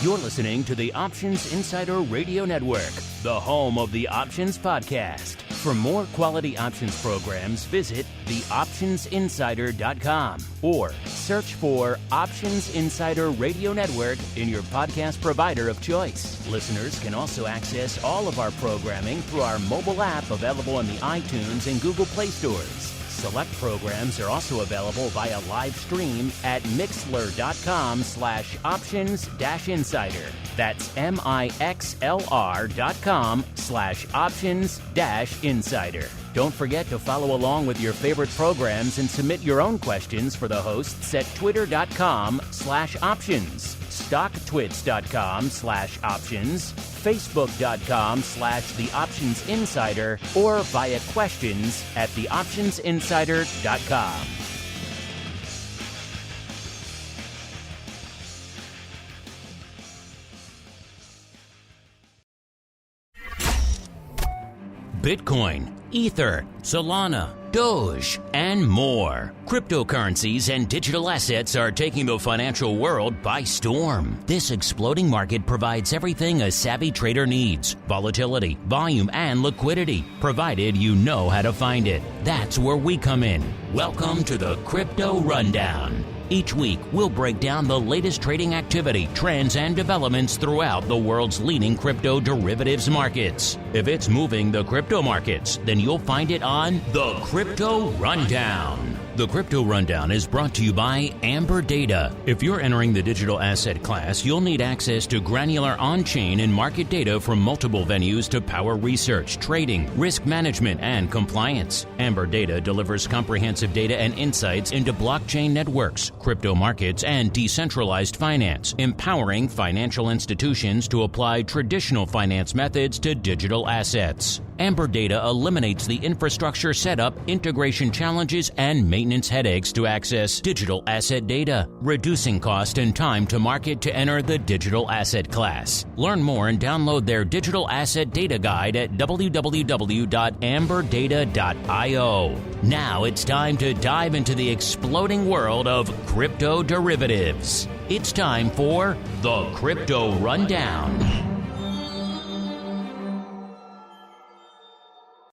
You're listening to the Options Insider Radio Network, the home of the Options Podcast. For more quality options programs, visit theoptionsinsider.com or search for Options Insider Radio Network in your podcast provider of choice. Listeners can also access all of our programming through our mobile app available in the iTunes and Google Play stores. Select programs are also available via live stream at mixlr.com/options-insider. That's mixlr.com/options-insider. Don't forget to follow along with your favorite programs and submit your own questions for the hosts at twitter.com/options, stocktwits.com/options, facebook.com/theoptionsinsider, or via questions at theoptionsinsider.com. Bitcoin, Ether, Solana, Doge, and more. Cryptocurrencies and digital assets are taking the financial world by storm. This exploding market provides everything a savvy trader needs: volatility, volume, and liquidity, provided you know how to find it. That's where we come in. Welcome to the Crypto Rundown. Each week, we'll break down the latest trading activity, trends, and developments throughout the world's leading crypto derivatives markets. If it's moving the crypto markets, then you'll find it on the Crypto Rundown. The Crypto Rundown is brought to you by Amber Data. If you're entering the digital asset class, you'll need access to granular on-chain and market data from multiple venues to power research, trading, risk management, and compliance. Amber Data delivers comprehensive data and insights into blockchain networks, crypto markets, and decentralized finance, empowering financial institutions to apply traditional finance methods to digital assets. Amber Data eliminates the infrastructure setup, integration challenges, and maintenance headaches to access digital asset data, reducing cost and time to market to enter the digital asset class. Learn more and download their digital asset data guide at www.amberdata.io. Now it's time to dive into the exploding world of crypto derivatives. It's time for the Crypto Rundown.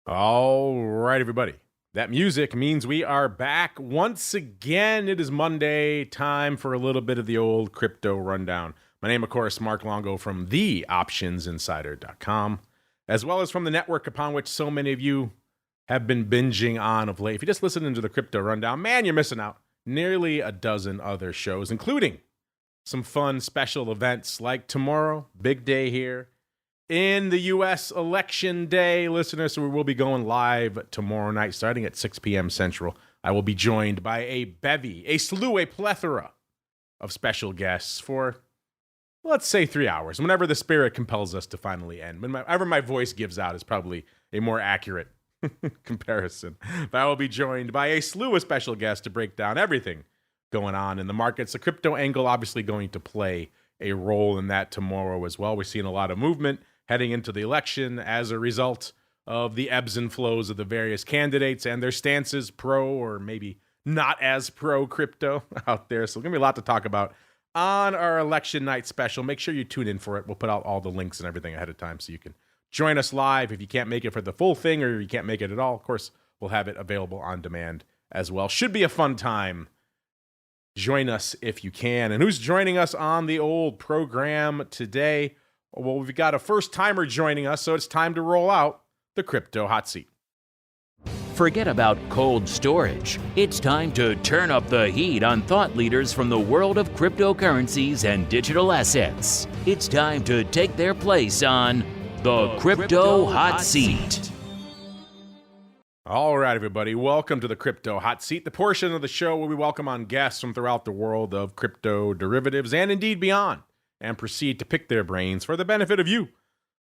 All right, everybody. That music means we are back once again. It is Monday, time for a little bit of the old Crypto Rundown. My name, of course, Mark Longo from theoptionsinsider.com, as well as from the network upon which so many of you have been binging on of late. If you're just listening to the Crypto Rundown, man, you're missing out. Nearly a dozen other shows, including some fun special events like tomorrow, big day here in the U.S. Election Day, listeners. So we will be going live tomorrow night starting at 6 p.m. Central. I will be joined by a bevy, a slew, a plethora of special guests for, let's say, 3 hours, whenever the spirit compels us to finally end. Whenever my voice gives out is probably a more accurate comparison. But I will be joined by a slew of special guests to break down everything going on in the markets. The crypto angle obviously going to play a role in that tomorrow as well. We're seeing a lot of movement heading into the election as a result of the ebbs and flows of the various candidates and their stances, pro or maybe not as pro crypto out there. So there's going to be a lot to talk about on our election night special. Make sure you tune in for it. We'll put out all the links and everything ahead of time so you can join us live. If you can't make it for the full thing or you can't make it at all, of course, we'll have it available on demand as well. Should be a fun time. Join us if you can. And who's joining us on the old program today? Well, we've got a first-timer joining us, so it's time to roll out the Crypto Hot Seat. Forget about cold storage. It's time to turn up the heat on thought leaders from the world of cryptocurrencies and digital assets. It's time to take their place on the Crypto Hot Seat. All right, everybody. Welcome to the Crypto Hot Seat, the portion of the show where we welcome on guests from throughout the world of crypto derivatives and indeed beyond, and proceed to pick their brains for the benefit of you,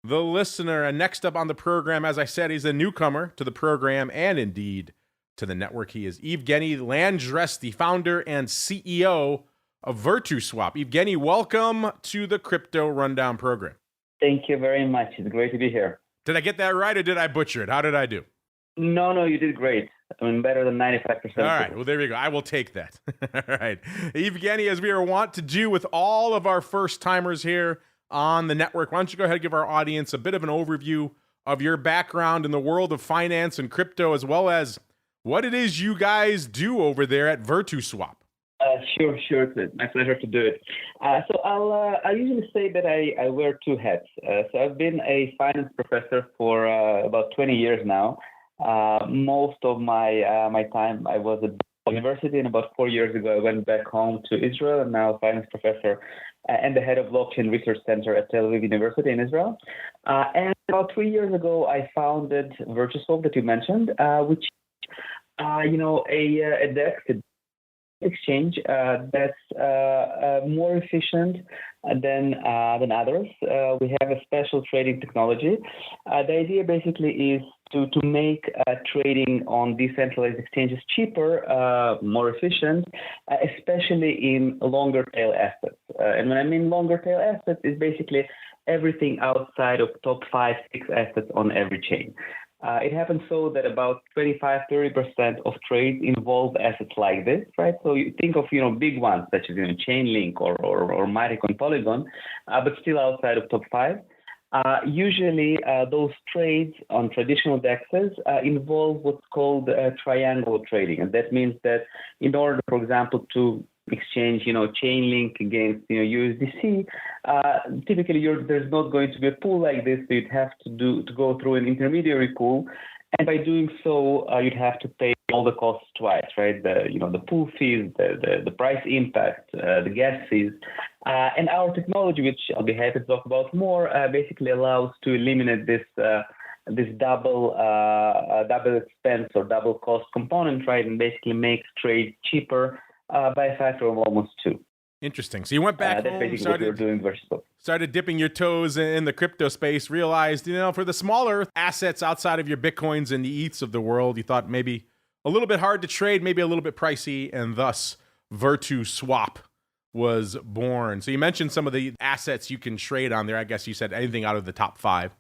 the listener. And next up on the program, as I said, he's a newcomer to the program and indeed to the network. He is Evgeny Lyandres, the founder and CEO of VirtuSwap. Evgeny, welcome to the Crypto Rundown program. Thank you very much. It's great to be here. Did I get that right or did I butcher it? How did I do? No, you did great. I mean, better than 95%. All right. Well, there you go. I will take that. All right. Evgeny, as we are wont to do with all of our first timers here on the network, why don't you go ahead and give our audience a bit of an overview of your background in the world of finance and crypto, as well as what it is you guys do over there at VirtuSwap. Sure. It's my pleasure to do it. So I usually say that I wear two hats. So I've been a finance professor for about 20 years now. Most of my time I was at university, and about 4 years ago I went back home to Israel, and now a finance professor and the head of blockchain research center at Tel Aviv University in Israel. And about 3 years ago I founded VirtuSwap that you mentioned, which a DEX exchange that's more efficient than others. We have a special trading technology. The idea basically is to make trading on decentralized exchanges cheaper, more efficient, especially in longer tail assets. And when I mean longer tail assets, is basically everything outside of top 5-6 assets on every chain. It happens so that about 25-30% of trades involve assets like this, right? So you think of big ones such as Chainlink or Matic on Polygon, but still outside of top 5. Usually, those trades on traditional DEXs involve what's called triangle trading, and that means that in order, for example, to exchange, Chainlink against, USDC. Typically, there's not going to be a pool like this, so you'd have to go through an intermediary pool, and by doing so, you'd have to pay all the costs twice, right? The pool fees, the price impact, the gas fees, and our technology, which I'll be happy to talk about more, basically allows to eliminate this double expense or double cost component, right, and basically makes trade cheaper by a factor of almost 2. Interesting. So you went back home, started dipping your toes in the crypto space, realized, for the smaller assets outside of your Bitcoins and the ETHs of the world, you thought maybe a little bit hard to trade, maybe a little bit pricey, and thus VirtuSwap was born. So you mentioned some of the assets you can trade on there. I guess you said anything out of the top 5.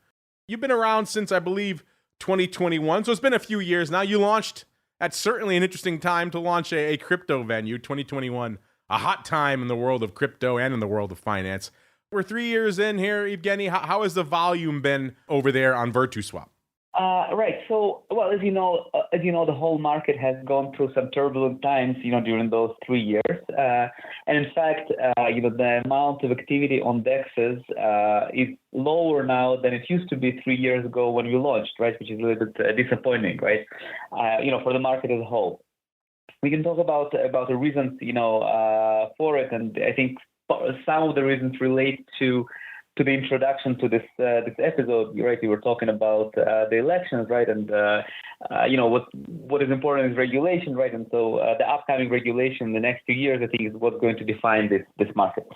You've been around since, I believe, 2021. So it's been a few years now. You launched at certainly an interesting time to launch a crypto venue, 2021, a hot time in the world of crypto and in the world of finance. We're 3 years in here, Evgeny. How has the volume been over there on VirtuSwap? Right. So, well, as you know, the whole market has gone through some turbulent times, during those 3 years. And in fact, the amount of activity on DEXs is lower now than it used to be 3 years ago when we launched, right? Which is a little bit disappointing, right? For the market as a whole. We can talk about the reasons, for it, and I think some of the reasons relate to the introduction to this episode. You're right. You were talking about the elections, right? And what is important is regulation, right? And so the upcoming regulation in the next 2 years, I think, is what's going to define this market.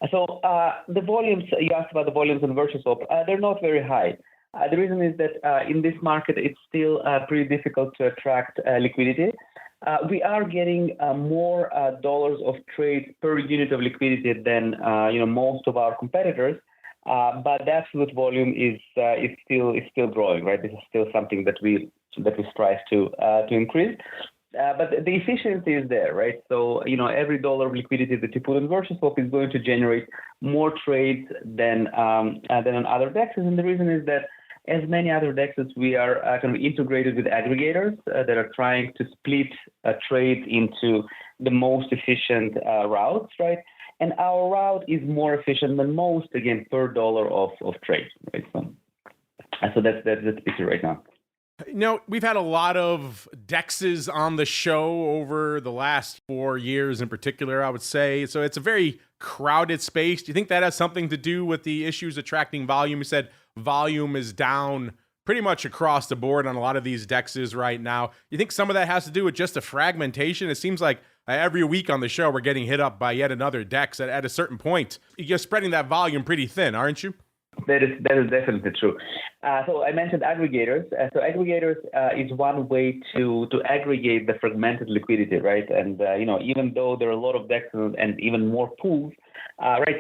So the volumes, you asked about the volumes on VirtuSwap, they're not very high. The reason is that in this market, it's still pretty difficult to attract liquidity. We are getting more dollars of trade per unit of liquidity than most of our competitors. But the absolute volume is still growing, right? This is still something that we strive to increase. But the efficiency is there, right? So every dollar of liquidity that you put in VirtuSwap is going to generate more trades than on other DEXs, and the reason is that as many other DEXs, we are kind of integrated with aggregators that are trying to split trades into the most efficient routes, right? And our route is more efficient than most, again, per dollar of trade, right? So that's the picture right now. We've had a lot of DEXs on the show over the last 4 years in particular, I would say. So it's a very crowded space. Do you think that has something to do with the issues attracting volume? You said volume is down pretty much across the board on a lot of these DEXs right now. You think some of that has to do with just the fragmentation? It seems like every week on the show, we're getting hit up by yet another DEX at a certain point. You're spreading that volume pretty thin, aren't you? That is definitely true. So I mentioned aggregators. So aggregators is one way to aggregate the fragmented liquidity, right? And even though there are a lot of DEXs and even more pools, right,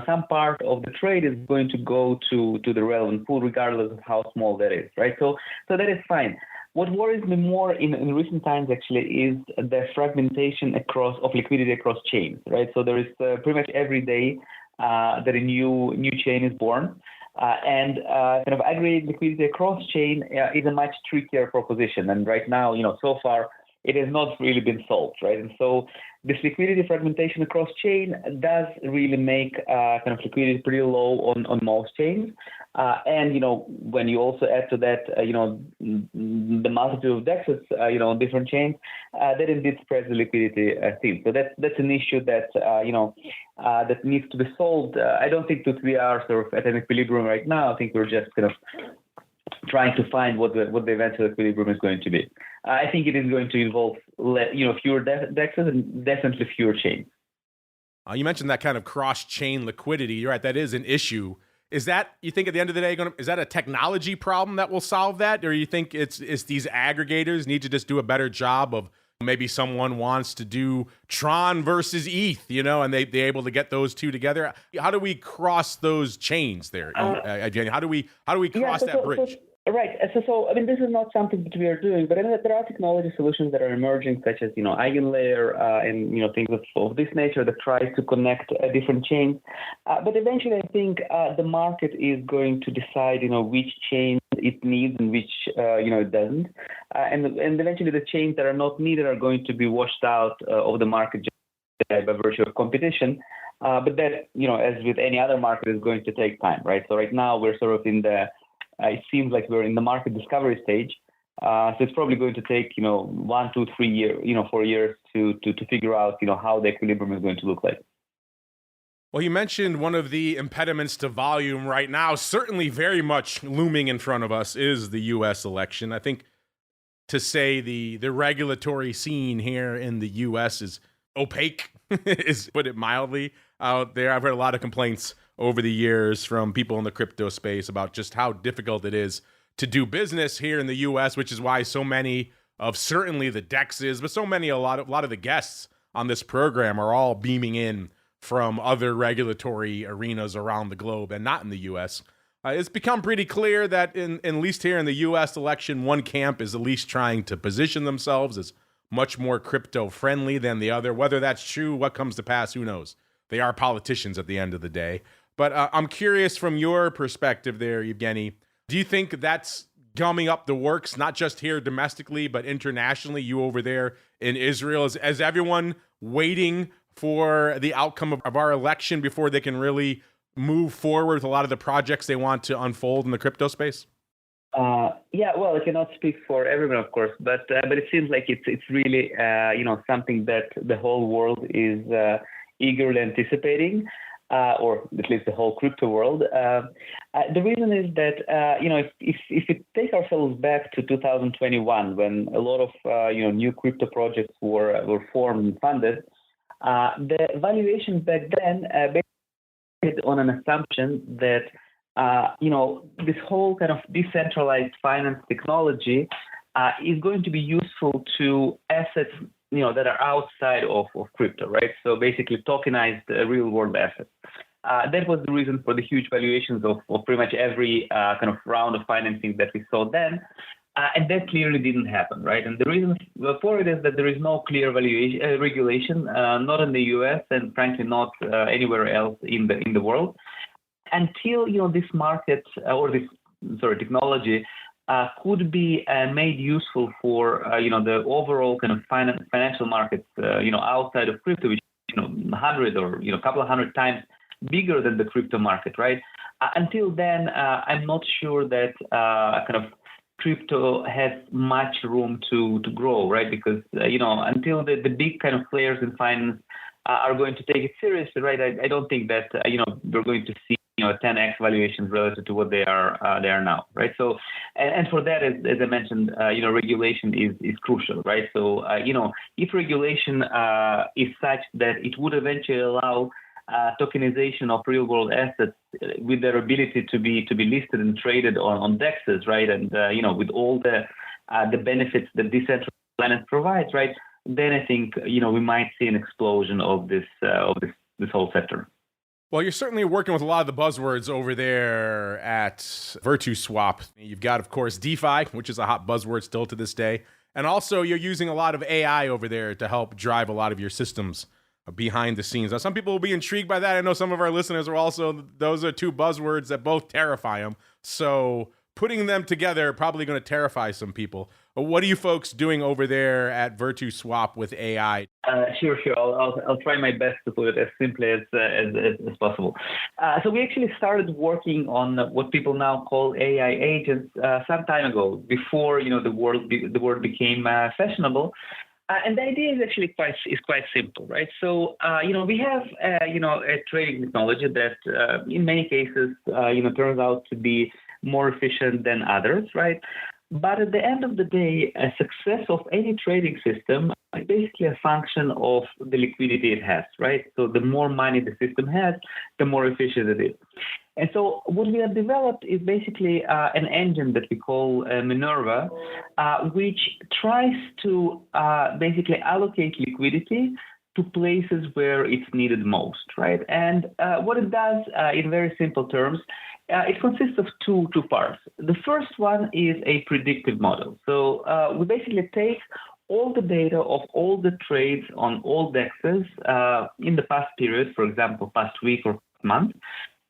some part of the trade is going to go to the relevant pool, regardless of how small that is, right? So that is fine. What worries me more in recent times actually is the fragmentation of liquidity across chains, right? So there is pretty much every day that a new chain is born. And kind of aggregating liquidity across chain is a much trickier proposition. And right now, so far, it has not really been solved, right? And so this liquidity fragmentation across chain does really make kind of liquidity pretty low on most chains. And, when you also add to that, the multitude of DEXs, on different chains, that indeed spreads the liquidity thin. So that's an issue that, that needs to be solved. I don't think that we are sort of at an equilibrium right now. I think we're just kind of trying to find what the eventual equilibrium is going to be. I think it is going to involve fewer DEXs and definitely fewer chains. You mentioned that kind of cross-chain liquidity. You're right, that is an issue. Is that, you think at the end of the day, is that a technology problem that will solve that? Or you think it's these aggregators need to just do a better job of, maybe someone wants to do Tron versus ETH, and they're able to get those two together? How do we cross those chains there, Evgeny? How do we cross that bridge? Right. So, I mean, this is not something that we are doing, but there are technology solutions that are emerging, such as, Eigenlayer and, things of this nature that tries to connect different chains. But eventually, I think the market is going to decide, which chains it needs and which, it doesn't. And eventually, the chains that are not needed are going to be washed out of the market just by virtue of competition. But that, as with any other market, is going to take time, right? So right now, we're sort of in the it seems like we're in the market discovery stage. So it's probably going to take, 1, 2, 3 years, 4 years to figure out, how the equilibrium is going to look like. Well, you mentioned one of the impediments to volume right now, certainly very much looming in front of us, is the U.S. election. I think to say the regulatory scene here in the U.S. is opaque, is put it mildly, out there. I've heard a lot of complaints over the years from people in the crypto space about just how difficult it is to do business here in the U.S., which is why so many of certainly the DEXs, but a lot of the guests on this program are all beaming in from other regulatory arenas around the globe and not in the U.S. It's become pretty clear that at least here in the U.S. election, one camp is at least trying to position themselves as much more crypto friendly than the other. Whether that's true, what comes to pass, who knows? They are politicians at the end of the day. But I'm curious from your perspective there, Evgeny, do you think that's gumming up the works, not just here domestically, but internationally, you over there in Israel? Is everyone waiting for the outcome of our election before they can really move forward with a lot of the projects they want to unfold in the crypto space? Yeah, well, I cannot speak for everyone, of course, but it seems like it's really something that the whole world is eagerly anticipating. Or at least the whole crypto world. The reason is that, if we take ourselves back to 2021, when a lot of, new crypto projects were formed and funded, the valuation back then based on an assumption that, this whole kind of decentralized finance technology is going to be useful to assets that are outside of crypto, right? So basically tokenized real world assets. That was the reason for the huge valuations of pretty much every kind of round of financing that we saw then. And that clearly didn't happen, right? And the reason for it is that there is no clear regulation, not in the US and frankly not anywhere else in the world. Until, this market or this technology could be made useful for the overall kind of financial markets outside of crypto, which 100 or a couple of hundred times bigger than the crypto market, right? Until then, I'm not sure that kind of crypto has much room to grow, right? Because until the big kind of players in finance are going to take it seriously, right? I don't think that we're going to see 10x valuations relative to what they are now, right? So, and for that, as I mentioned, regulation is crucial, right? So, if regulation is such that it would eventually allow tokenization of real world assets with their ability to be listed and traded on DEXs, right? And with all the benefits that decentralized finance provides, right? Then I think we might see an explosion of this whole sector. Well, you're certainly working with a lot of the buzzwords over there at VirtuSwap. You've got, of course, DeFi, which is a hot buzzword still to this day. And also, you're using a lot of AI over there to help drive a lot of your systems behind the scenes. Now, some people will be intrigued by that. I know some of our listeners are also, those are two buzzwords that both terrify them. So putting them together probably going to terrify some people. But what are you folks doing over there at VirtuSwap with AI? Sure. I'll try my best to put it as simply as possible. So we actually started working on what people now call AI agents some time ago, before the word became fashionable. And the idea is actually quite simple, right? So we have a trading technology that in many cases turns out to be more efficient than others, right? But at the end of the day, a success of any trading system is basically a function of the liquidity it has, right? So the more money the system has, the more efficient it is. And so what we have developed is basically an engine that we call Minerva, which tries to basically allocate liquidity to places where it's needed most, right? And what it does, in very simple terms, it consists of two parts. The first one is a predictive model. So we basically take all the data of all the trades on all DEXs in the past period, for example, past week or month,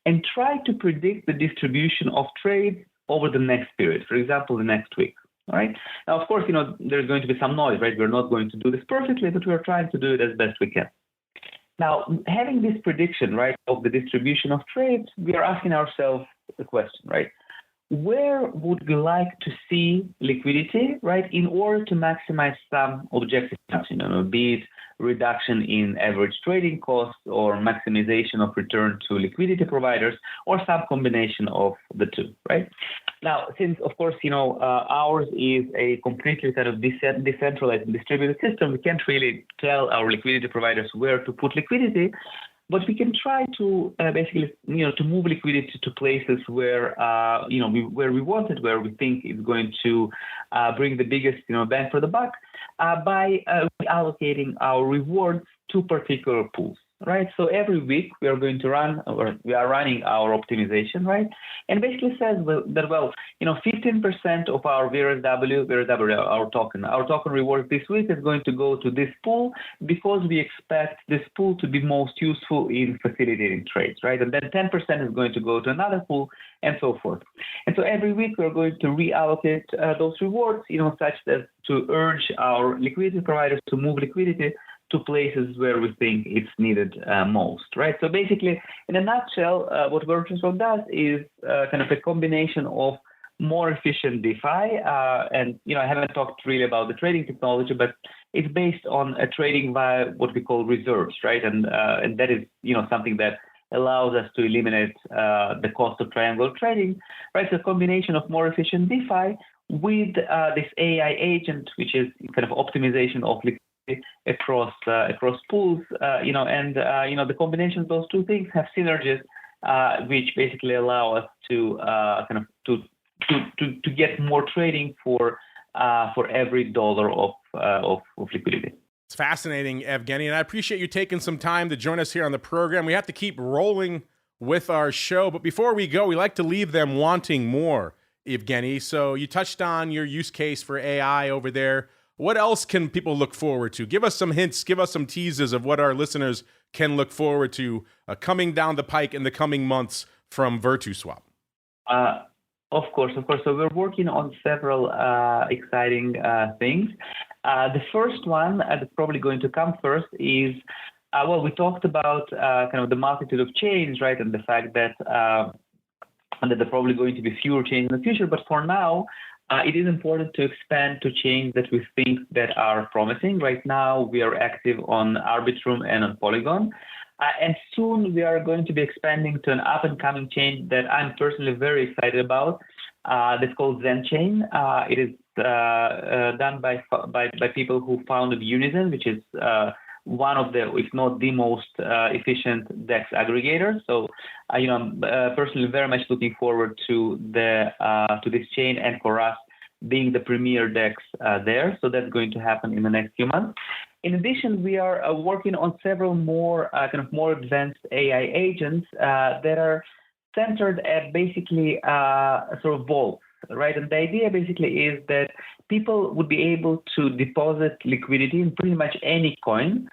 and try to predict the distribution of trades over the next period, for example, the next week. All right. Now, of course, there's going to be some noise, right? We're not going to do this perfectly, but we're trying to do it as best we can. Now, having this prediction, right, of the distribution of trades, we are asking ourselves the question, right? Where would we like to see liquidity, right, in order to maximize some objective function, be it reduction in average trading costs or maximization of return to liquidity providers, or some combination of the two, right? Now, since, of course, ours is a completely kind of decentralized and distributed system, we can't really tell our liquidity providers where to put liquidity, but we can try to basically, to move liquidity to places where, where we want it, where we think it's going to bring the biggest, bang for the buck, by allocating our rewards to particular pools, right? So every week we are going to we are running our optimization, right? And basically says that 15% of our VRSW, our token reward this week is going to go to this pool because we expect this pool to be most useful in facilitating trades, right? And then 10% is going to go to another pool, and so forth. And so every week we're going to reallocate those rewards, such that to urge our liquidity providers to move liquidity to places where we think it's needed most, right? So basically, in a nutshell, what VirtuSwap does is kind of a combination of more efficient DeFi, and I haven't talked really about the trading technology, but it's based on a trading via what we call reserves, right? And that is something that allows us to eliminate the cost of triangle trading, right? So a combination of more efficient DeFi with this AI agent, which is kind of optimization of liquidity across pools, and the combination of those two things have synergies, which basically allow us to to get more trading for every dollar of liquidity. It's fascinating, Evgeny, and I appreciate you taking some time to join us here on the program. We have to keep rolling with our show, but before we go, we like to leave them wanting more, Evgeny. So you touched on your use case for AI over there. What else can people look forward to? Give us some hints, give us some teases of what our listeners can look forward to coming down the pike in the coming months from VirtuSwap. Of course. So we're working on several exciting things. The first one that's probably going to come first is, we talked about kind of the multitude of chains, right, and the fact that there are probably going to be fewer chains in the future. But for now, it is important to expand to chains that we think that are promising. Right now, we are active on Arbitrum and on Polygon. And soon we are going to be expanding to an up-and-coming chain that I'm personally very excited about. That's called ZenChain. It is done by people who founded Unison, which is one of the, if not the most efficient DEX aggregators. So, I'm personally very much looking forward to this chain, and for us being the premier DEX there. So that's going to happen in the next few months. In addition, we are working on several more more advanced AI agents that are centered at basically sort of vaults, right? And the idea basically is that people would be able to deposit liquidity in pretty much any coin,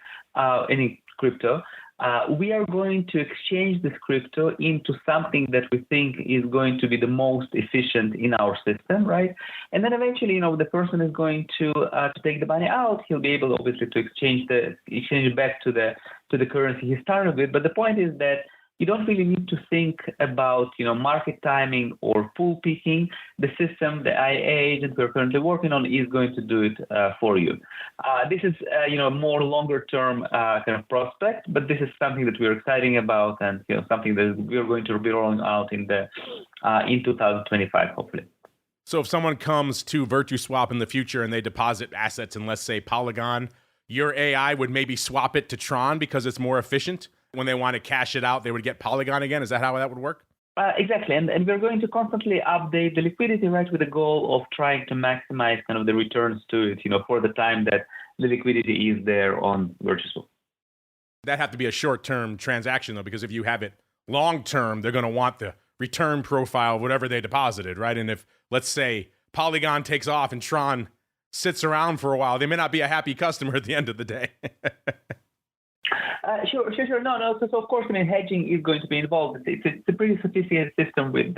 any crypto. We are going to exchange this crypto into something that we think is going to be the most efficient in our system, right? And then eventually, the person is going to take the money out. He'll be able, obviously, to exchange it back to the currency he started with. But the point is that you don't really need to think about, market timing or pool picking. The system, the AI agent we're currently working on is going to do it for you. This is, a more longer term prospect, but this is something that we're excited about and, something that we're going to be rolling out in 2025, hopefully. So if someone comes to VirtuSwap in the future and they deposit assets in, let's say, Polygon, your AI would maybe swap it to Tron because it's more efficient? When they want to cash it out, they would get Polygon again. Is that how that would work? Exactly. And we're going to constantly update the liquidity, right, with the goal of trying to maximize the returns to it, for the time that the liquidity is there on VirtuSwap. That have to be a short-term transaction, though, because if you have it long-term, they're going to want the return profile of whatever they deposited, right? And if, let's say, Polygon takes off and Tron sits around for a while, they may not be a happy customer at the end of the day. Sure. No. So of course, hedging is going to be involved. It's a pretty sophisticated system with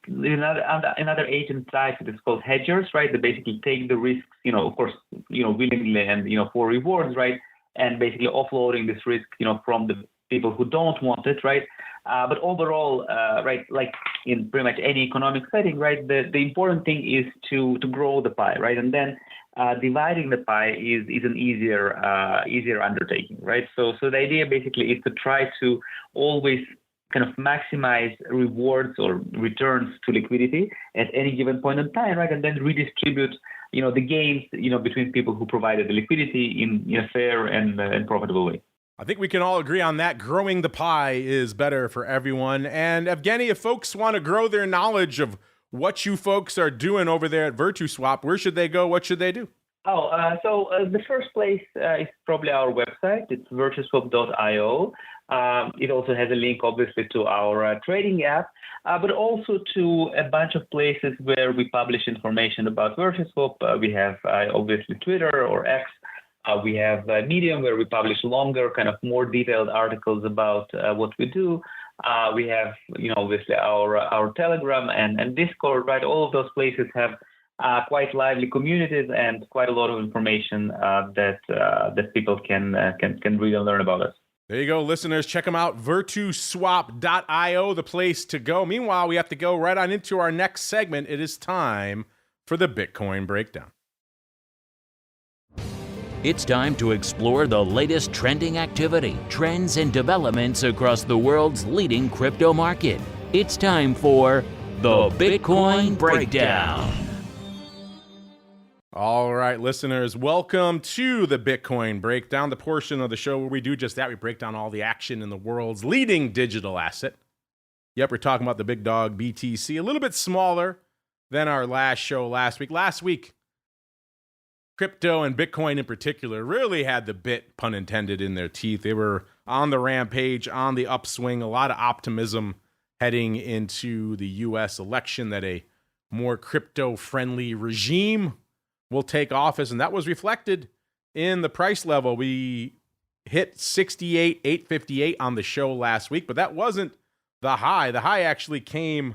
another agent type that's called hedgers, right? They basically take the risks, of course, willingly and for rewards, right? And basically offloading this risk, from the people who don't want it, right? But overall, right, like in pretty much any economic setting, right, the important thing is to grow the pie, right? And then dividing the pie is an easier undertaking, right? So the idea basically is to try to always maximize rewards or returns to liquidity at any given point in time, right? And then redistribute, the gains, between people who provided the liquidity in a fair and profitable way. I think we can all agree on that. Growing the pie is better for everyone. And Evgeny, if folks want to grow their knowledge of what you folks are doing over there at VirtuSwap, where should they go? What should they do? So the first place is probably our website. It's virtuswap.io. It also has a link, obviously, to our trading app, but also to a bunch of places where we publish information about VirtuSwap. We have, obviously, Twitter or X. We have Medium, where we publish longer, more detailed articles about what we do. We have, obviously, our Telegram and Discord, right? All of those places have quite lively communities and quite a lot of information that people can read and learn about us. There you go, listeners. Check them out. VirtuSwap.io, the place to go. Meanwhile, we have to go right on into our next segment. It is time for the Bitcoin Breakdown. It's time to explore the latest trending activity, trends, and developments across the world's leading crypto market. It's time for the Bitcoin Breakdown. All right, listeners, welcome to the Bitcoin Breakdown, the portion of the show where we do just that. We break down all the action in the world's leading digital asset. Yep, we're talking about the big dog BTC, a little bit smaller than our last show last week. Last week, crypto and Bitcoin in particular really had the bit, pun intended, in their teeth. They were on the rampage, on the upswing, a lot of optimism heading into the U.S. election that a more crypto-friendly regime will take office, and that was reflected in the price level. We hit 68,858 on the show last week, but that wasn't the high. The high actually came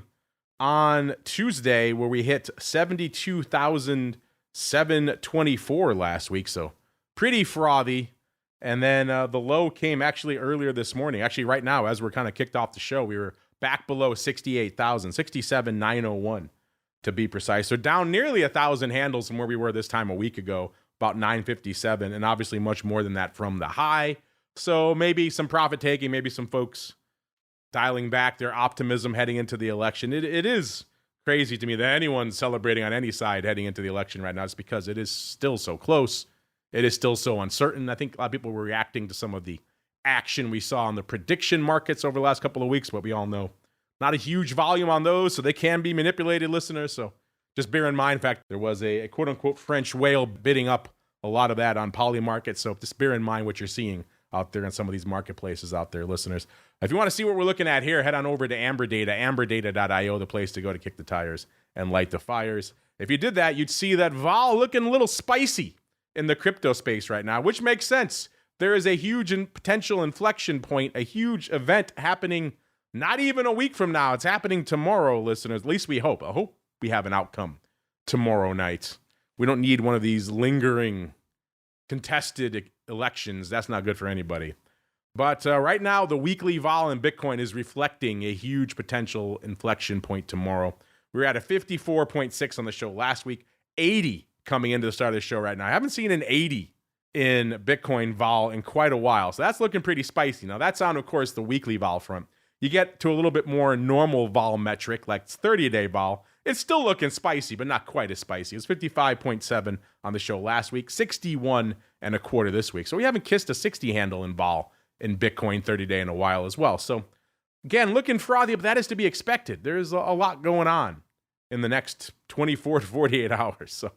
on Tuesday, where we hit 72,724 last week, so pretty frothy. And then the low came actually earlier this morning. Actually, right now, as we're kind of kicked off the show, we were back below 68,000, 67,901 to be precise. So down nearly 1,000 handles from where we were this time a week ago, about 957, and obviously much more than that from the high. So maybe some profit taking, maybe some folks dialing back their optimism heading into the election. It is crazy to me that anyone's celebrating on any side heading into the election right now. It's because it is still so close. It is still so uncertain. I think a lot of people were reacting to some of the action we saw on the prediction markets over the last couple of weeks, but we all know not a huge volume on those, so they can be manipulated, listeners. So just bear in mind, in fact, there was a quote-unquote French whale bidding up a lot of that on Polymarket. So just bear in mind what you're seeing out there in some of these marketplaces out there, listeners. If you want to see what we're looking at here, head on over to Amber Data, amberdata.io, the place to go to kick the tires and light the fires. If you did that, you'd see that vol looking a little spicy in the crypto space right now, which makes sense. There is a huge and potential inflection point, a huge event happening not even a week from now. It's happening tomorrow, listeners. At least we hope. I hope we have an outcome tomorrow night. We don't need one of these lingering, contested elections. That's not good for anybody. But right now, the weekly vol in Bitcoin is reflecting a huge potential inflection point tomorrow. We were at a 54.6 on the show last week, 80 coming into the start of the show right now. I haven't seen an 80 in Bitcoin vol in quite a while. So that's looking pretty spicy. Now, that's on, of course, the weekly vol front. You get to a little bit more normal vol metric, like 30-day vol. It's still looking spicy, but not quite as spicy. It was 55.7 on the show last week, 61.25 this week. So we haven't kissed a 60 handle in vol in Bitcoin 30-day in a while as well. So again, looking frothy, but that is to be expected. There's a lot going on in the next 24 to 48 hours. So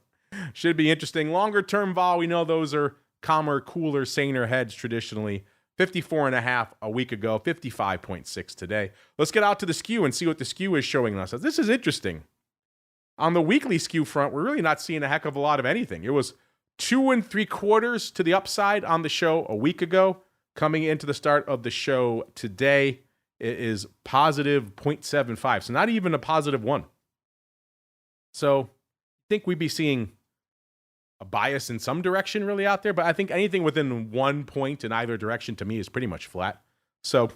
should be interesting. Longer term vol, we know those are calmer, cooler, saner heads traditionally. 54.5 a week ago, 55.6 today. Let's get out to the Skew and see what the Skew is showing us. This is interesting. On the weekly Skew front, we're really not seeing a heck of a lot of anything. It was 2 3/4 to the upside on the show a week ago. Coming into the start of the show today, it is positive 0.75. So not even a positive 1. So I think we'd be seeing a bias in some direction really out there, but I think anything within 1 point in either direction to me is pretty much flat. So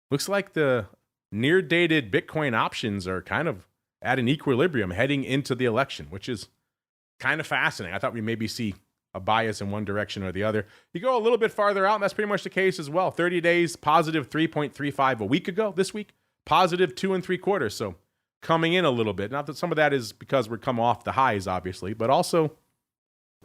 looks like the near dated Bitcoin options are kind of at an equilibrium heading into the election, which is kind of fascinating. I thought we maybe see a bias in one direction or the other. You go a little bit farther out, and that's pretty much the case as well. 30 days, positive 3.35 a week ago. This week, positive 2 3/4. So coming in a little bit. Not that some of that is because we're coming off the highs, obviously, but also,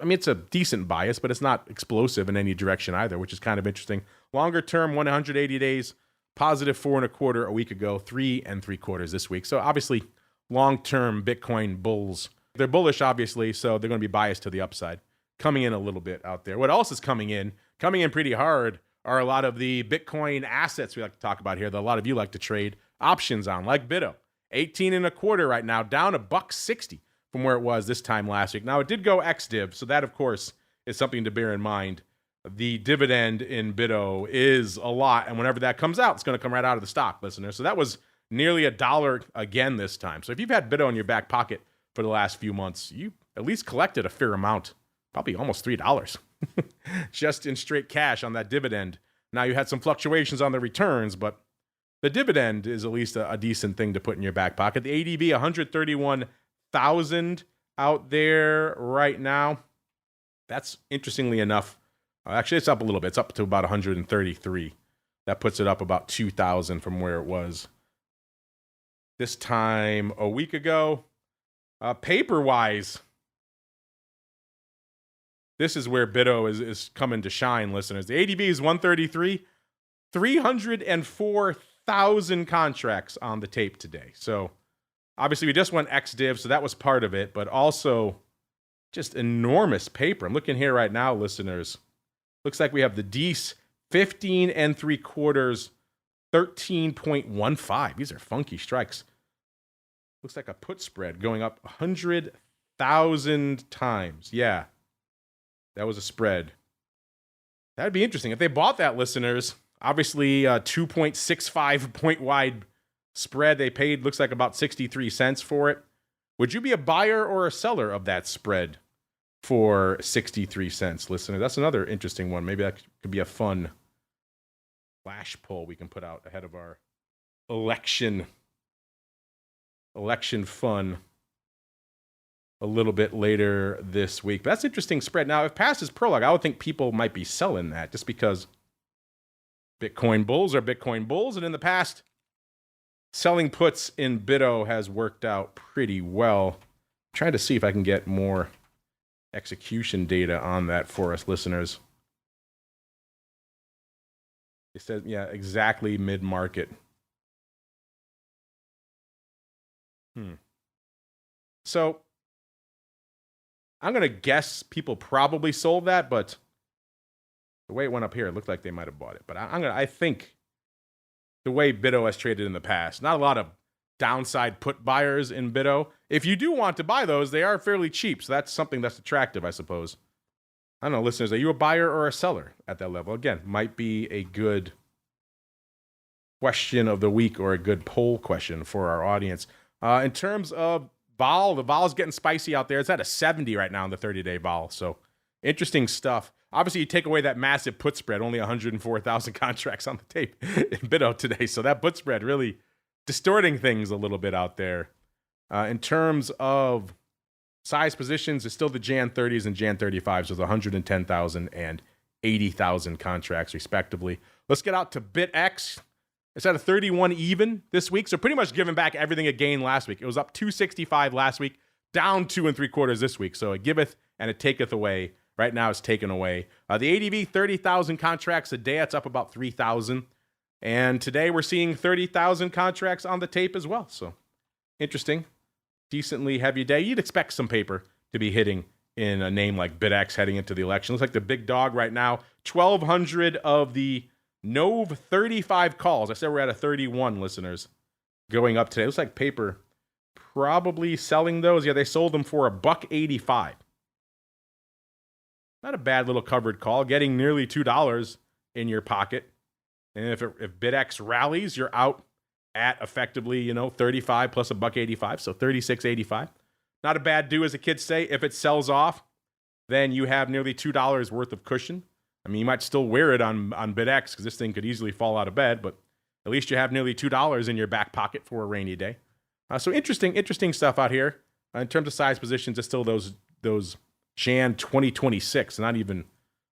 I mean, it's a decent bias, but it's not explosive in any direction either, which is kind of interesting. Longer term, 180 days, positive 4 1/4 a week ago, 3 3/4 this week. So obviously, long-term Bitcoin bulls, they're bullish, obviously, so they're going to be biased to the upside. Coming in a little bit out there. What else is coming in? Coming in pretty hard are a lot of the Bitcoin assets we like to talk about here that a lot of you like to trade options on, like Bitto. 18 1/4 right now, down $1.60 from where it was this time last week. Now, it did go ex-div, so that, of course, is something to bear in mind. The dividend in Bitto is a lot, and whenever that comes out, it's going to come right out of the stock, listeners. So that was nearly $1 again this time. So if you've had Bitto in your back pocket for the last few months, you at least collected a fair amount, probably almost $3, just in straight cash on that dividend. Now, you had some fluctuations on the returns, but the dividend is at least a decent thing to put in your back pocket. The ADV, 131,000 out there right now. That's, interestingly enough, actually, it's up a little bit. It's up to about 133. That puts it up about 2,000 from where it was this time a week ago. Paper-wise, this is where Bitto is coming to shine, listeners. The ADV is 133, 304,000 contracts on the tape today. So obviously we just went ex-div, so that was part of it, but also just enormous paper. I'm looking here right now, listeners. Looks like we have the DES 15 3/4, 13.15. These are funky strikes. Looks like a put spread going up 100,000 times. Yeah. That was a spread. That'd be interesting. If they bought that, listeners, obviously a 2.65 point wide spread. They paid, looks like about 63 cents for it. Would you be a buyer or a seller of that spread for 63 cents, listener? That's another interesting one. Maybe that could be a fun flash poll we can put out ahead of our election fun a little bit later this week. But that's an interesting spread. Now, if past is prologue, I would think people might be selling that just because Bitcoin bulls are Bitcoin bulls. And in the past, selling puts in Bitto has worked out pretty well. I'm trying to see if I can get more execution data on that for us, listeners. It says, yeah, exactly mid-market. So I'm going to guess people probably sold that, but the way it went up here, it looked like they might have bought it. But I think the way BitO has traded in the past, not a lot of downside put buyers in BitO. If you do want to buy those, they are fairly cheap. So that's something that's attractive, I suppose. I don't know, listeners, are you a buyer or a seller at that level? Again, might be a good question of the week or a good poll question for our audience. In terms of vol, the vol's getting spicy out there. It's at a 70 right now in the 30-day vol. So interesting stuff. Obviously, you take away that massive put spread, only 104,000 contracts on the tape in BitO today. So that put spread really distorting things a little bit out there. In terms of size positions, it's still the Jan 30s and Jan 35s with 110,000 and 80,000 contracts respectively. Let's get out to BitX. It's at a 31 even this week, so pretty much giving back everything it gained last week. It was up 265 last week, down 2 3/4 this week. So it giveth and it taketh away. Right now it's taken away. The ADV, 30,000 contracts a day. It's up about 3,000. And today we're seeing 30,000 contracts on the tape as well. So interesting. Decently heavy day. You'd expect some paper to be hitting in a name like BitX heading into the election. Looks like the big dog right now. 1,200 of the Nove 35 calls. I said we're at a 31, listeners, going up today. Looks like paper probably selling those. Yeah, they sold them for $1.85. Not a bad little covered call, getting nearly $2 in your pocket. And if BitX rallies, you're out at effectively, 35 plus $1.85, so $36.85. Not a bad do, as the kids say. If it sells off, then you have nearly $2 worth of cushion. I mean, you might still wear it on BitX because this thing could easily fall out of bed, but at least you have nearly $2 in your back pocket for a rainy day. So interesting stuff out here. In terms of size positions, it's still those Jan 2026, not even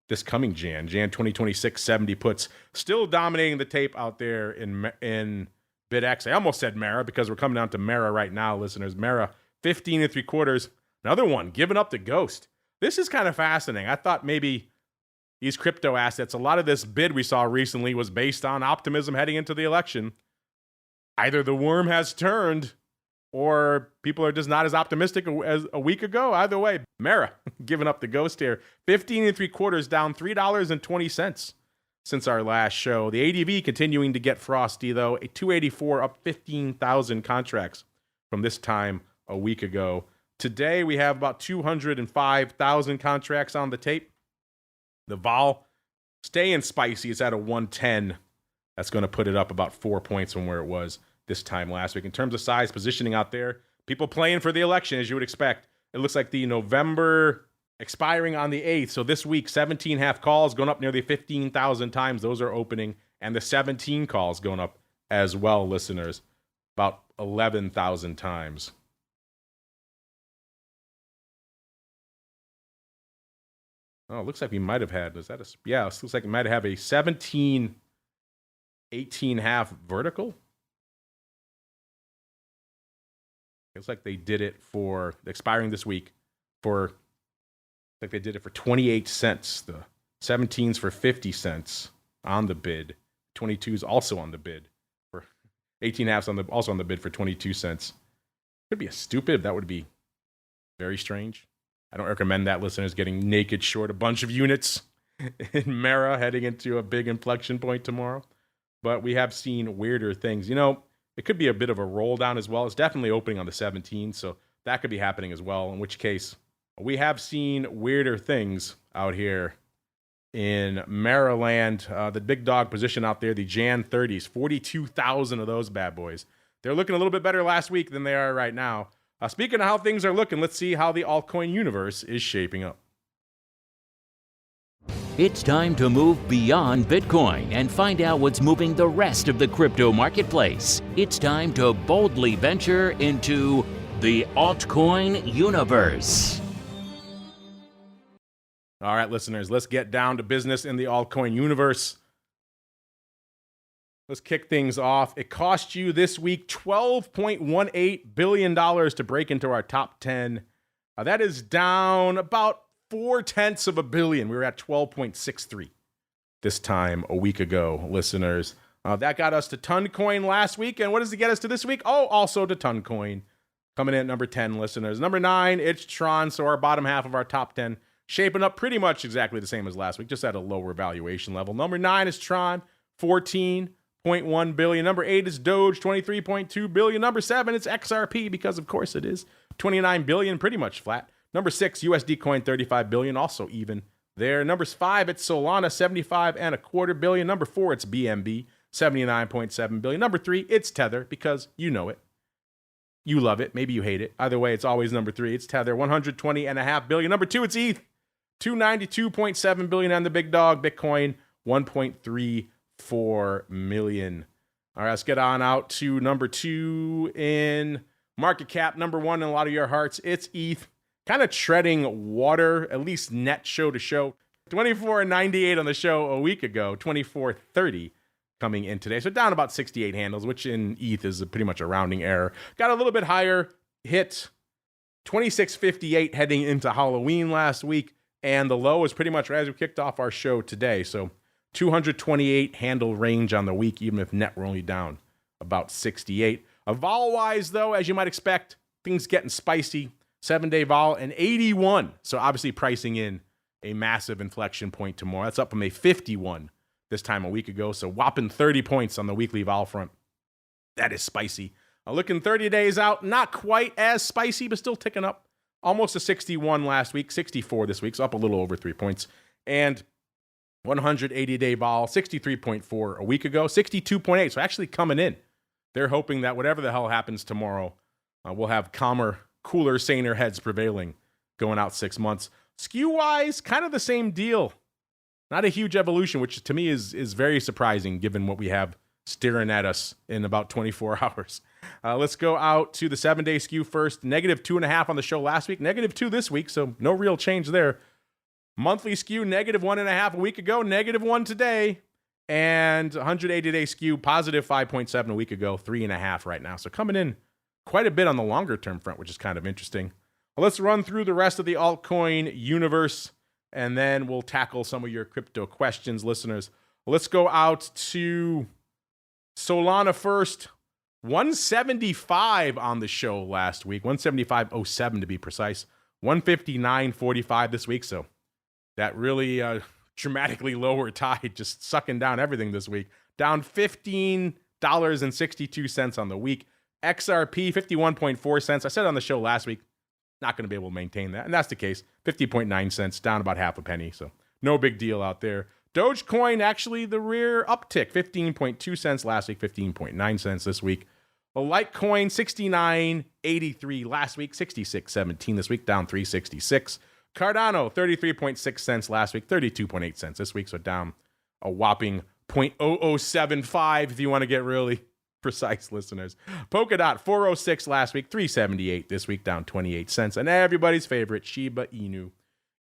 this coming Jan 2026 70 puts, still dominating the tape out there in BitX. I almost said Mara because we're coming down to Mara right now, listeners. Mara 15 3/4. Another one giving up to Ghost. This is kind of fascinating. I thought maybe these crypto assets, a lot of this bid we saw recently was based on optimism heading into the election. Either the worm has turned or people are just not as optimistic as a week ago. Either way, Mara giving up the Ghost here. 15 3/4 down $3.20 since our last show. The ADV continuing to get frosty, though. A 284 up 15,000 contracts from this time a week ago. Today, we have about 205,000 contracts on the tape. The vol staying spicy. It's at a 110. That's going to put it up about 4 points from where it was this time last week. In terms of size positioning out there, people playing for the election, as you would expect. It looks like the November expiring on the 8th. So this week, 17 half calls going up nearly 15,000 times. Those are opening. And the 17 calls going up as well, listeners. About 11,000 times. Oh, it looks like we might have had, it looks like we might have a 17, 18 half vertical. Looks like they did it for expiring this week they did it for 28 cents. The 17s for 50 cents on the bid. 22s also on the bid for 18 halves also on the bid for 22 cents. Could be a stupid. That would be very strange. I don't recommend that, listeners, getting naked short a bunch of units in Mara heading into a big inflection point tomorrow. But we have seen weirder things. It could be a bit of a roll down as well. It's definitely opening on the 17th, so that could be happening as well, in which case we have seen weirder things out here in Maryland. The big dog position out there, the Jan 30s, 42,000 of those bad boys. They're looking a little bit better last week than they are right now. Speaking of how things are looking, let's see how the altcoin universe is shaping up. It's time to move beyond Bitcoin and find out what's moving the rest of the crypto marketplace. It's time to boldly venture into the altcoin universe. All right, listeners, let's get down to business in the altcoin universe. Let's kick things off. It cost you this week $12.18 billion to break into our top 10. That is down about 0.4 billion. We were at 12.63 this time a week ago, listeners. That got us to Toncoin last week. And what does it get us to this week? Oh, also to Toncoin. coming in at number 10, listeners. Number 9, it's Tron. So our bottom half of our top 10 shaping up pretty much exactly the same as last week, just at a lower valuation level. Number 9 is Tron, 14.1 billion. Number 8 is Doge, 23.2 billion. Number 7, it's XRP, because of course it is, 29 billion, pretty much flat. Number 6, USD Coin, 35 billion, also even there. Number 5, it's Solana, 75.25 billion. Number 4, it's BNB, 79.7 billion. Number 3, it's Tether, because you know it. You love it. Maybe you hate it. Either way, it's always number 3. It's Tether, 120.5 billion. Number 2, it's ETH, 292.7 billion. And the big dog, Bitcoin, 1.34 million. All right, let's get on out to number 2 in market cap. Number 1 in a lot of your hearts, it's ETH. Kind of treading water, at least net show to show. 24.98 on the show a week ago, 24.30 coming in today. So down about 68 handles, which in ETH is pretty much a rounding error. Got a little bit higher, hit 26.58 heading into Halloween last week. And the low is pretty much right as we kicked off our show today. So 228 handle range on the week, even if net were only down about 68. Vol-wise, though, as you might expect, things getting spicy. 7-day vol and 81. So obviously pricing in a massive inflection point tomorrow. That's up from a 51 this time a week ago. So whopping 30 points on the weekly vol front. That is spicy. Looking 30 days out, not quite as spicy, but still ticking up. Almost a 61 last week, 64 this week, so up a little over 3 points. And 180-day vol, 63.4 a week ago, 62.8. So actually coming in. They're hoping that whatever the hell happens tomorrow, we'll have calmer, cooler, saner heads prevailing going out 6 months. Skew-wise, kind of the same deal. Not a huge evolution, which to me is very surprising given what we have staring at us in about 24 hours. Let's go out to the 7-day skew first. Negative 2.5 on the show last week. Negative 2 this week, so no real change there. Monthly skew, negative 1.5 a week ago. Negative 1 today. And 180-day skew, positive 5.7 a week ago. 3.5 right now. So coming in quite a bit on the longer term front, which is kind of interesting. Well, let's run through the rest of the altcoin universe, and then we'll tackle some of your crypto questions, listeners. Let's go out to Solana first. 175 on the show last week. 175.07 to be precise. 159.45 this week. So that really dramatically lower tide just sucking down everything this week. Down $15.62 on the week. XRP, 51.4 cents. I said on the show last week, not going to be able to maintain that. And that's the case. 50.9 cents, down about half a penny. So no big deal out there. Dogecoin, actually the rear uptick. 15.2 cents last week, 15.9 cents this week. A Litecoin, 69.83 last week, 66.17 this week, down 3.66. Cardano, 33.6 cents last week, 32.8 cents this week. So down a whopping 0.0075 if you want to get really precise, listeners. Polkadot, 406 last week, 378 this week, down 28 cents. And everybody's favorite, Shiba Inu,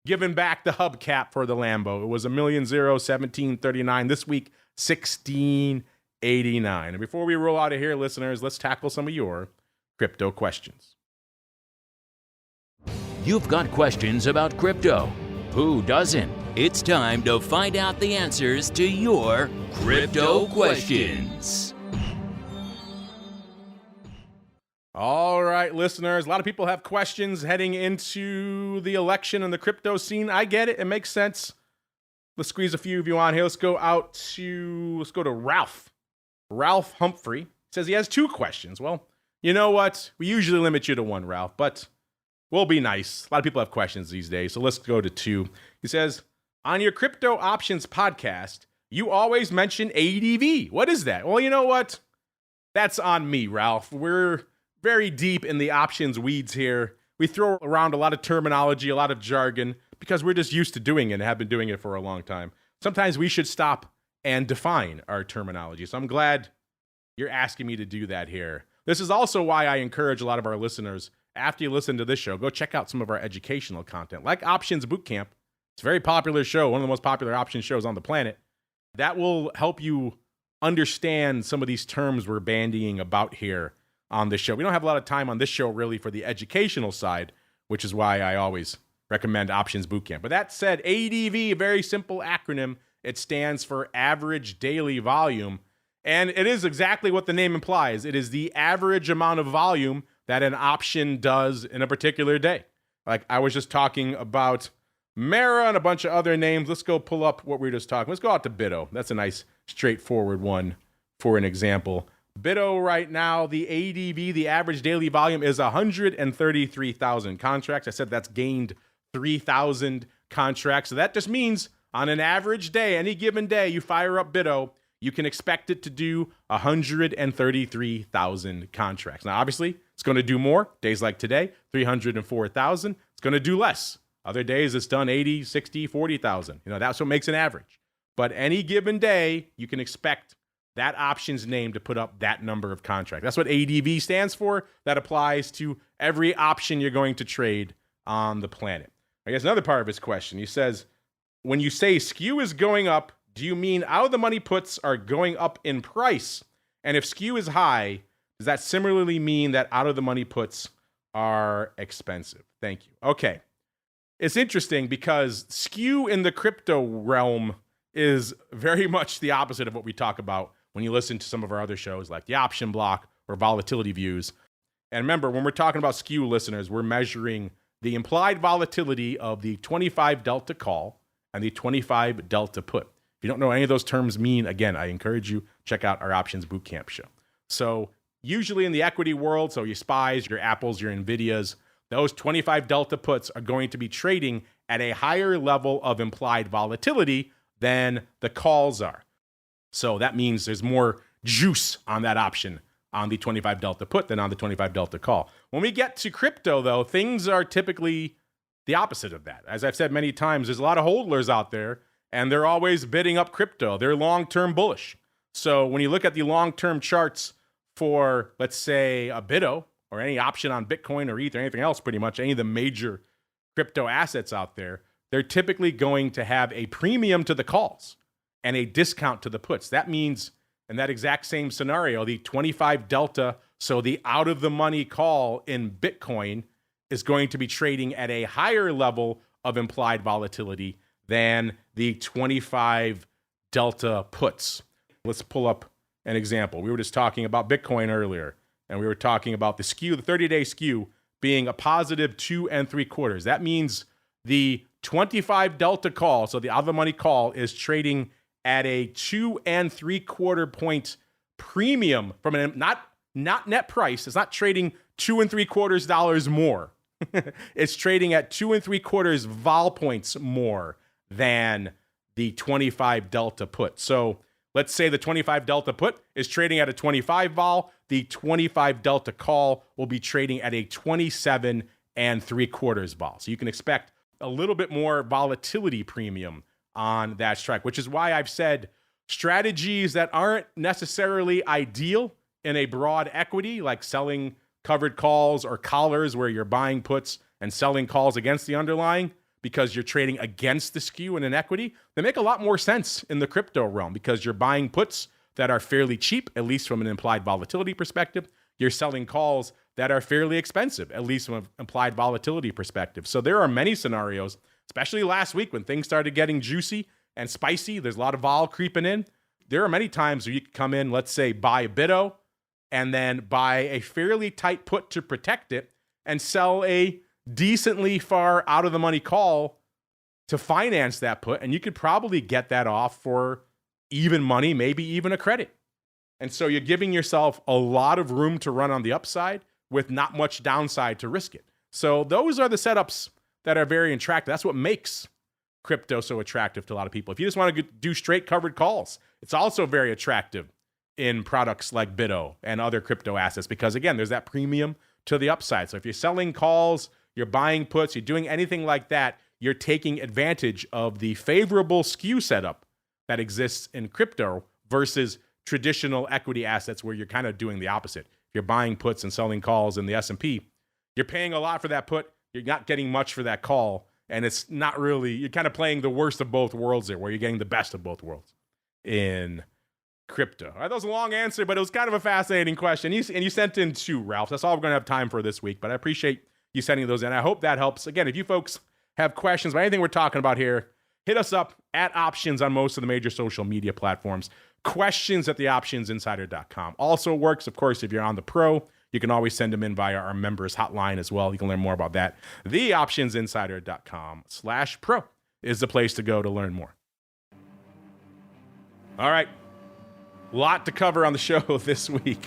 giving back the hubcap for the Lambo. It was $1,000,017.39 this week, 16.89. And before we roll out of here, listeners, let's tackle some of your crypto questions. You've got questions about crypto. Who doesn't? It's time to find out the answers to your crypto questions. All right, listeners, a lot of people have questions heading into the election and the crypto scene. I get it. It makes sense. Let's squeeze a few of you on here. Let's go to Ralph. Ralph Humphrey says he has 2 questions. Well, you know what? We usually limit you to 1, Ralph, but we'll be nice. A lot of people have questions these days, so let's go to 2. He says, on your crypto options podcast, you always mention ADV. What is that? Well, you know what? That's on me, Ralph. We're very deep in the options weeds here. We throw around a lot of terminology, a lot of jargon, because we're just used to doing it and have been doing it for a long time. Sometimes we should stop and define our terminology. So I'm glad you're asking me to do that here. This is also why I encourage a lot of our listeners, after you listen to this show, go check out some of our educational content, like Options Bootcamp. It's a very popular show, one of the most popular options shows on the planet. That will help you understand some of these terms we're bandying about here on this show. We don't have a lot of time on this show really for the educational side, which is why I always recommend Options Bootcamp. But that said, ADV, a very simple acronym. It stands for average daily volume. And it is exactly what the name implies. It is the average amount of volume that an option does in a particular day. Like I was just talking about Mara and a bunch of other names. Let's go pull up what we were just talking. Let's go out to BITO. That's a nice straightforward one for an example. BITO right now, the ADV, the average daily volume is 133,000 contracts. I said that's gained 3,000 contracts. So that just means on an average day, any given day, you fire up BITO, you can expect it to do 133,000 contracts. Now, obviously, it's going to do more. Days like today, 304,000. It's going to do less. Other days, it's done 80, 60, 40,000. That's what makes an average. But any given day, you can expect that option's name to put up that number of contracts. That's what ADV stands for. That applies to every option you're going to trade on the planet. I guess another part of his question, he says, when you say Skew is going up, do you mean out of the money puts are going up in price? And if Skew is high, does that similarly mean that out of the money puts are expensive? Thank you. Okay. It's interesting because Skew in the crypto realm is very much the opposite of what we talk about when you listen to some of our other shows like the Option Block or Volatility Views. And remember, when we're talking about Skew, listeners, we're measuring the implied volatility of the 25 delta call and the 25 delta put. If you don't know what any of those terms mean, again, I encourage you, check out our Options Bootcamp show. So usually in the equity world, so your SPYs, your Apples, your NVIDIAs, those 25 delta puts are going to be trading at a higher level of implied volatility than the calls are. So that means there's more juice on that option on the 25 delta put than on the 25 delta call. When we get to crypto, though, things are typically the opposite of that. As I've said many times, there's a lot of hodlers out there, and they're always bidding up crypto. They're long-term bullish. So when you look at the long-term charts for, let's say, a BITO or any option on Bitcoin or ETH or anything else, pretty much any of the major crypto assets out there, they're typically going to have a premium to the calls and a discount to the puts. That means in that exact same scenario, the 25 delta, so the out of the money call in Bitcoin is going to be trading at a higher level of implied volatility than the 25 delta puts. Let's pull up an example. We were just talking about Bitcoin earlier, and we were talking about the skew, the 30-day skew being a positive 2 3/4. That means the 25 delta call, so the out of the money call, is trading at a 2 3/4 point premium from an not net price. It's not trading 2 3/4 more. It's trading at 2 3/4 vol points more than the 25 delta put. So let's say the 25 delta put is trading at a 25 vol. The 25 delta call will be trading at a 27 3/4 vol. So you can expect a little bit more volatility premium on that strike, which is why I've said strategies that aren't necessarily ideal in a broad equity, like selling covered calls or collars where you're buying puts and selling calls against the underlying because you're trading against the skew in an equity, they make a lot more sense in the crypto realm because you're buying puts that are fairly cheap, at least from an implied volatility perspective. You're selling calls that are fairly expensive, at least from an implied volatility perspective. So there are many scenarios, especially last week when things started getting juicy and spicy. There's a lot of vol creeping in. There are many times where you can come in, let's say, buy a BITO and then buy a fairly tight put to protect it and sell a decently far out of the money call to finance that put. And you could probably get that off for even money, maybe even a credit. And so you're giving yourself a lot of room to run on the upside with not much downside to risk it. So those are the setups that are very attractive. That's what makes crypto so attractive to a lot of people. If you just want to do straight covered calls, it's also very attractive in products like BITO and other crypto assets because, again, there's that premium to the upside. So if you're selling calls, you're buying puts, you're doing anything like that, you're taking advantage of the favorable skew setup that exists in crypto versus traditional equity assets where you're kind of doing the opposite. If you're buying puts and selling calls in the S&P, you're paying a lot for that put, you're not getting much for that call, and it's not really, you're kind of playing the worst of both worlds there, where you're getting the best of both worlds in crypto. All right, that was a long answer, but it was kind of a fascinating question. And you sent in two, Ralph. That's all we're going to have time for this week, but I appreciate you sending those in. I hope that helps. Again, if you folks have questions about anything we're talking about here, hit us up at Options on most of the major social media platforms. Questions at theoptionsinsider.com. Also works, of course, if you're on the Pro. You can always send them in via our members hotline as well. You can learn more about that. TheOptionsInsider.com/pro is the place to go to learn more. All right. Lot to cover on the show this week.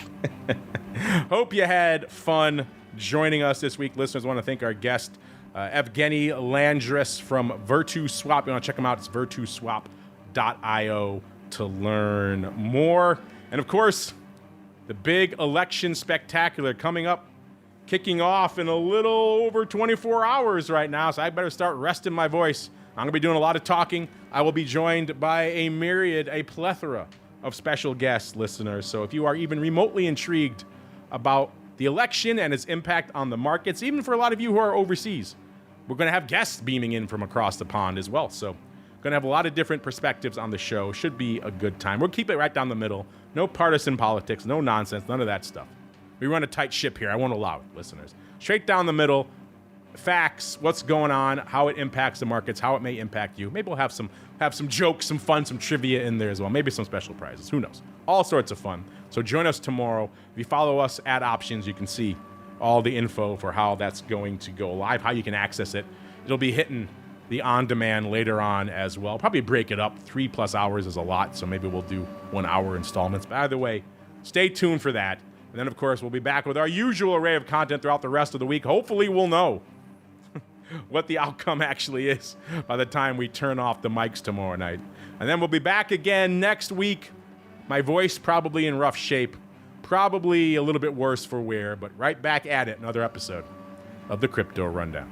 Hope you had fun joining us this week. Listeners, I want to thank our guest, Evgeny Lyandres from VirtuSwap. You want to check them out. It's virtuswap.io to learn more. And of course, the big election spectacular coming up, kicking off in a little over 24 hours right now. So I better start resting my voice. I'm going to be doing a lot of talking. I will be joined by a plethora of special guest listeners. So if you are even remotely intrigued about the election and its impact on the markets, even for a lot of you who are overseas, we're going to have guests beaming in from across the pond as well. So going to have a lot of different perspectives on the show. Should be a good time. We'll keep it right down the middle. No partisan politics, no nonsense, none of that stuff. We run a tight ship here. I won't allow it, listeners. Straight down the middle, facts, what's going on, how it impacts the markets, how it may impact you. Maybe we'll have some jokes, some fun, some trivia in there as well. Maybe some special prizes. Who knows? All sorts of fun. So join us tomorrow. If you follow us at Options, you can see all the info for how that's going to go live, how you can access it. It'll be hitting the on-demand later on as well. Probably break it up. 3+ hours is a lot, so maybe we'll do 1 hour installments. But either way, stay tuned for that. And then, of course, we'll be back with our usual array of content throughout the rest of the week. Hopefully, we'll know what the outcome actually is by the time we turn off the mics tomorrow night. And then we'll be back again next week. My voice probably in rough shape, probably a little bit worse for wear, but right back at it, another episode of the Crypto Rundown.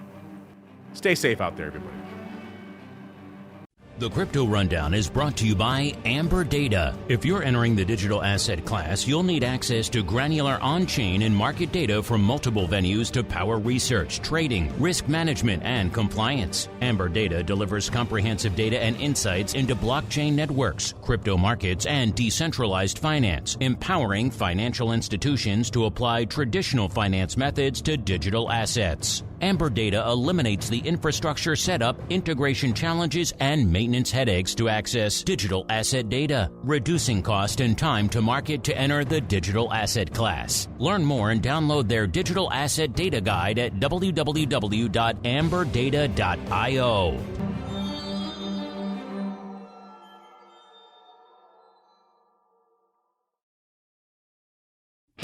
Stay safe out there, everybody. The Crypto Rundown is brought to you by Amber Data. If you're entering the digital asset class, you'll need access to granular on-chain and market data from multiple venues to power research, trading, risk management, and compliance. Amber Data delivers comprehensive data and insights into blockchain networks, crypto markets, and decentralized finance, empowering financial institutions to apply traditional finance methods to digital assets. Amber Data eliminates the infrastructure setup, integration challenges, and maintenance headaches to access digital asset data, reducing cost and time to market to enter the digital asset class. Learn more and download their digital asset data guide at www.amberdata.io.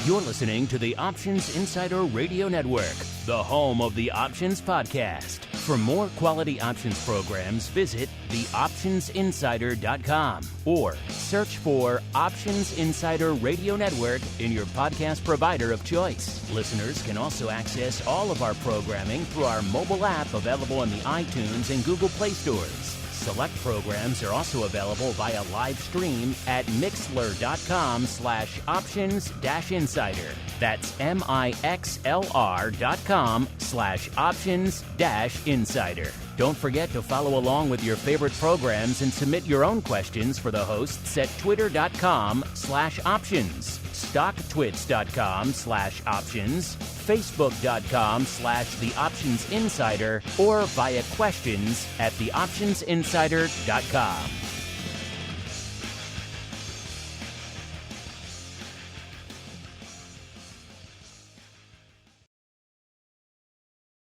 You're listening to the Options Insider Radio Network, the home of the Options Podcast. For more quality options programs, visit theoptionsinsider.com or search for Options Insider Radio Network in your podcast provider of choice. Listeners can also access all of our programming through our mobile app available in the iTunes and Google Play stores. Select programs are also available via live stream at mixlr.com/options-insider. That's mixlr.com/options-insider. Don't forget to follow along with your favorite programs and submit your own questions for the hosts at twitter.com/options, stocktwits.com/options, facebook.com/theoptionsinsider, or via questions at theoptionsinsider.com.